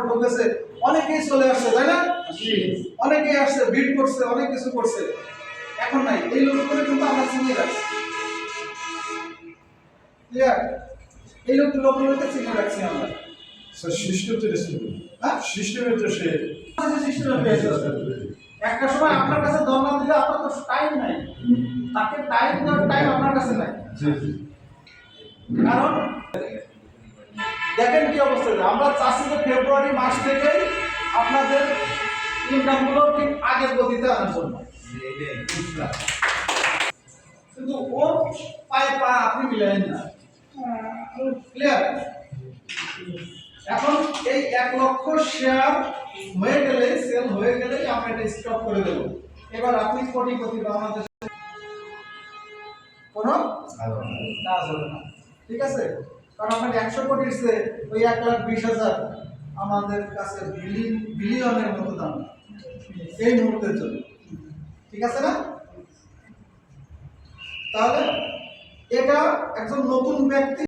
ঢুকেছে, অনেকেই চলে আসছে, তাই না? অনেকেই আসছে, ভিড় করছে, অনেক কিছু করছে। এখন নাই, এই লোকগুলো কিন্তু আমরা চিনে রাখছি। ক্লিয়ার? এই লোকগুলোকে চিনে রাখছি আমরা। স্যার সিস্টেমের হ্যাঁ, সিস্টেমের তো সে সিস্টেমে পেয়েছে। একটা সময় আপনার কাছে ধর্ণা দিলে আপনার তো টাইম নাই, তাকে টাইম দেওয়ার টাইম আপনার কাছে নাই। কারণ দেখেন কি অবস্থা, আমরা চাচ্ছি যে ফেব্রুয়ারি মাস থেকে আপনাদের ইনকামগুলো ঠিক আগের গতিতে আনার জন্য, কিন্তু ওর পায়ে পা আপনি মিলাইন না। ক্লিয়ার? এখন এই 1 লক্ষ শেয়ার হয়ে গেলে, সেল হয়ে গেলে আমরা এটা স্টপ করে দেব। এবার আপনি কোটিপতি বাংলাদেশে কোনো কাজ হবে না, ঠিক আছে? কারণ আপনার 100 কোটির চেয়ে ওই 1,20,000 আমাদের কাছে বিলিয়নের মতো দাম এই মুহূর্তের জন্য, ঠিক আছে না? তাহলে এটা একজন নতুন ব্যক্তি